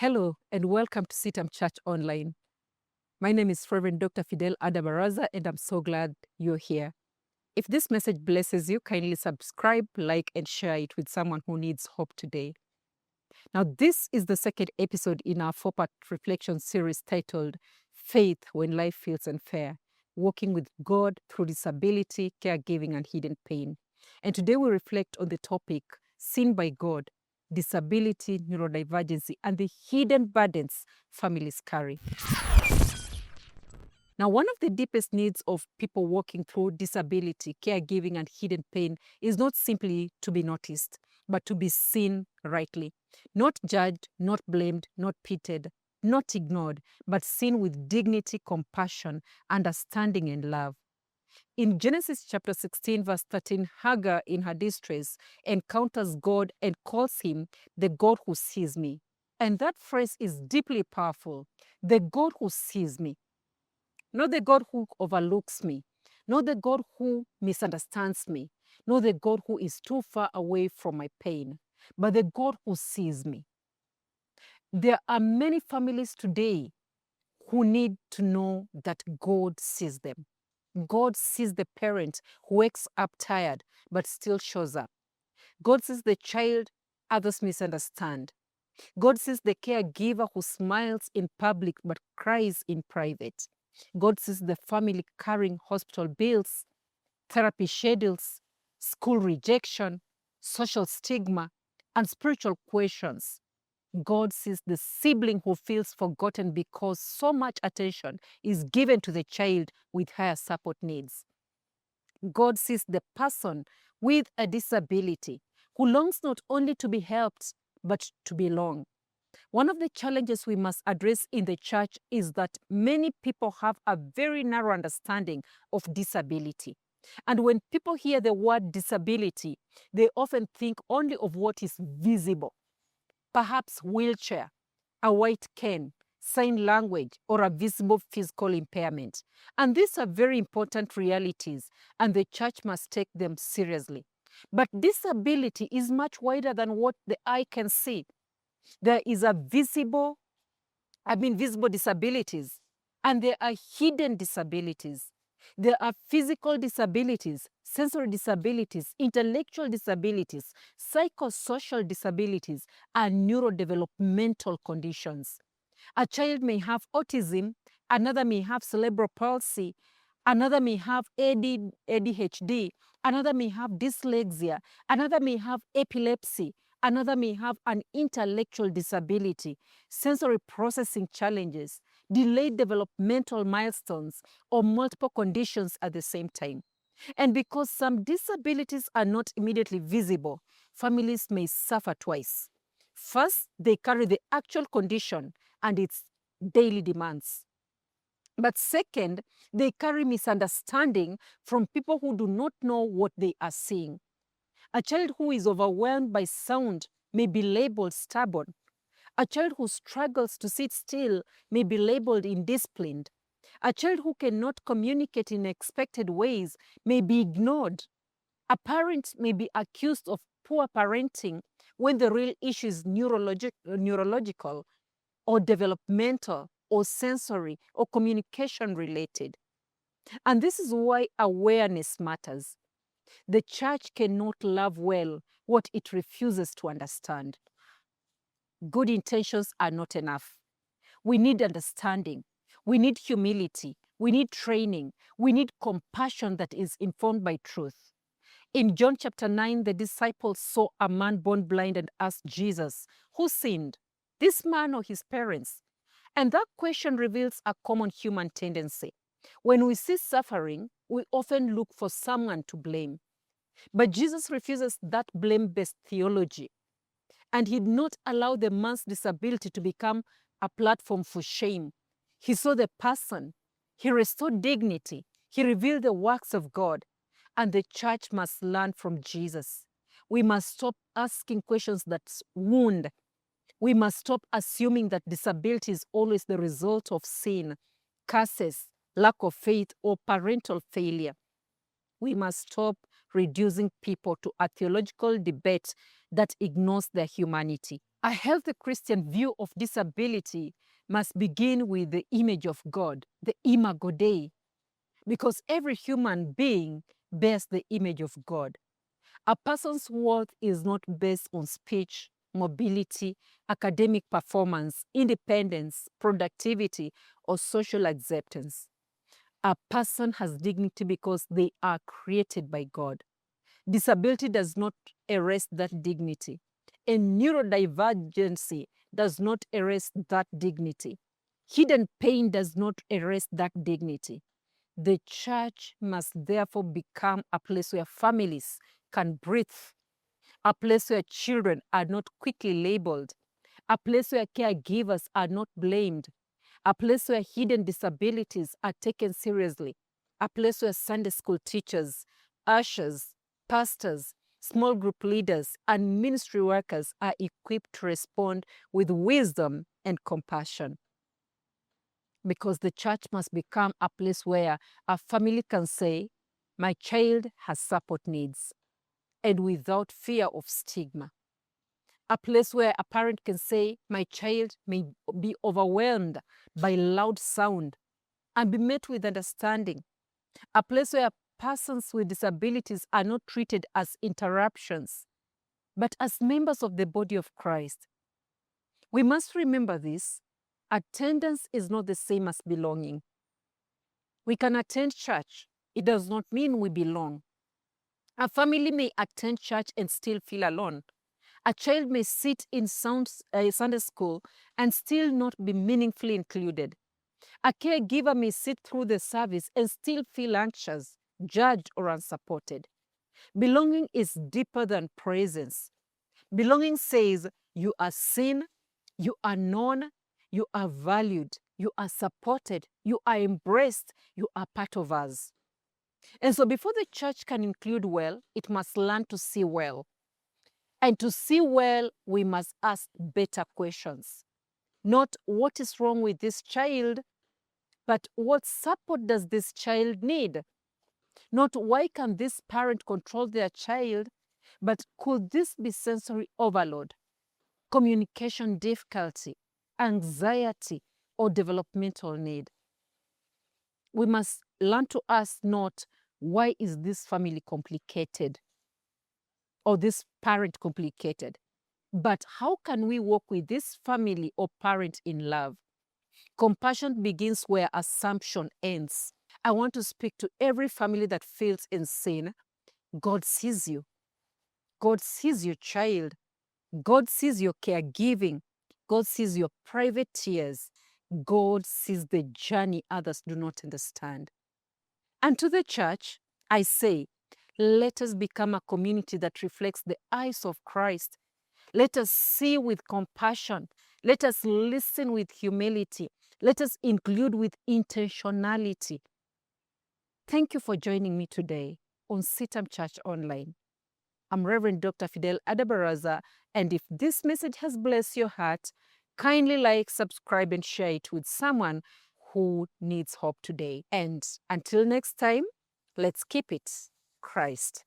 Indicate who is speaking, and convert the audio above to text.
Speaker 1: Hello and welcome to CITAM ChurchOnline. My name is Reverend Dr. Phidel Baraza, and I'm so glad you're here. If this message blesses you, kindly subscribe, like, and share it with someone who needs hope today. Now, this is the second episode in our four-part reflection series titled Faith When Life Feels Unfair, Walking with God Through Disability, Caregiving, and Hidden Pain. And today we reflect on the topic Seen by God, Disability, Neurodivergence, and the Hidden Burdens Families Carry. Now, one of the deepest needs of people walking through disability, caregiving, and hidden pain is not simply to be noticed, but to be seen rightly. Not judged, not blamed, not pitied, not ignored, but seen with dignity, compassion, understanding, and love. In Genesis chapter 16, verse 13, Hagar, in her distress, encounters God and calls him the God who sees me. And that phrase is deeply powerful. The God who sees me. Not the God who overlooks me, not the God who misunderstands me, not the God who is too far away from my pain, but the God who sees me. There are many families today who need to know that God sees them. God sees the parent who wakes up tired but still shows up. God sees the child others misunderstand. God sees the caregiver who smiles in public but cries in private. God sees the family carrying hospital bills, therapy schedules, school rejection, social stigma, and spiritual questions. God sees the sibling who feels forgotten because so much attention is given to the child with higher support needs. God sees the person with a disability who longs not only to be helped, but to belong. One of the challenges we must address in the church is that many people have a very narrow understanding of disability. And when people hear the word disability, they often think only of what is visible. Perhaps wheelchair, a white cane, sign language, or a visible physical impairment. And these are very important realities, and the church must take them seriously. But disability is much wider than what the eye can see. There is a visible disabilities, and there are hidden disabilities. There are physical disabilities, sensory disabilities, intellectual disabilities, psychosocial disabilities, and neurodevelopmental conditions. A child may have autism, another may have cerebral palsy, another may have ADHD, another may have dyslexia, another may have epilepsy, another may have an intellectual disability, sensory processing challenges, delayed developmental milestones, or multiple conditions at the same time. And because some disabilities are not immediately visible, families may suffer twice. First, they carry the actual condition and its daily demands. But second, they carry misunderstanding from people who do not know what they are seeing. A child who is overwhelmed by sound may be labeled stubborn. A child who struggles to sit still may be labeled indisciplined. A child who cannot communicate in expected ways may be ignored. A parent may be accused of poor parenting when the real issue is neurological or developmental or sensory or communication related. And this is why awareness matters. The church cannot love well what it refuses to understand. Good intentions are not enough. We need understanding. We need humility. We need training. We need compassion that is informed by truth. In John chapter 9, the disciples saw a man born blind and asked Jesus, who sinned, this man or his parents? And that question reveals a common human tendency. When we see suffering, we often look for someone to blame. But Jesus refuses that blame-based theology. And he did not allow the man's disability to become a platform for shame. He saw the person. He restored dignity. He revealed the works of God. And the church must learn from Jesus. We must stop asking questions that wound. We must stop assuming that disability is always the result of sin, curses, lack of faith, or parental failure. We must stop reducing people to a theological debate that ignores their humanity. A healthy Christian view of disability must begin with the image of God, the imago Dei, because every human being bears the image of God. A person's worth is not based on speech, mobility, academic performance, independence, productivity, or social acceptance. A person has dignity because they are created by God. Disability does not erase that dignity. And neurodivergence does not erase that dignity. Hidden pain does not erase that dignity. The church must therefore become a place where families can breathe, a place where children are not quickly labeled, a place where caregivers are not blamed, a place where hidden disabilities are taken seriously, a place where Sunday school teachers, ushers, pastors, small group leaders, and ministry workers are equipped to respond with wisdom and compassion. Because the church must become a place where a family can say, my child has support needs, and without fear of stigma. A place where a parent can say, my child may be overwhelmed by loud sound and be met with understanding. A place where persons with disabilities are not treated as interruptions, but as members of the body of Christ. We must remember this. Attendance is not the same as belonging. We can attend church. It does not mean we belong. A family may attend church and still feel alone. A child may sit in Sunday school and still not be meaningfully included. A caregiver may sit through the service and still feel anxious, judged, or unsupported. Belonging is deeper than presence. Belonging says you are seen, you are known, you are valued, you are supported, you are embraced, you are part of us. And so before the church can include well, it must learn to see well. And to see well, we must ask better questions. Not what is wrong with this child, but what support does this child need? Not why can this parent control their child, but could this be sensory overload, communication difficulty, anxiety, or developmental need? We must learn to ask not, why is this family complicated or this parent complicated, but how can we work with this family or parent in love? Compassion begins where assumption ends. I want to speak to every family that feels insane. God sees you. God sees your child. God sees your caregiving. God sees your private tears. God sees the journey others do not understand. And to the church, I say, let us become a community that reflects the eyes of Christ. Let us see with compassion. Let us listen with humility. Let us include with intentionality. Thank you for joining me today on CITAM Church Online. I'm Reverend Dr. Phidel Baraza, and if this message has blessed your heart, kindly like, subscribe, and share it with someone who needs hope today. And until next time, let's keep it Christ.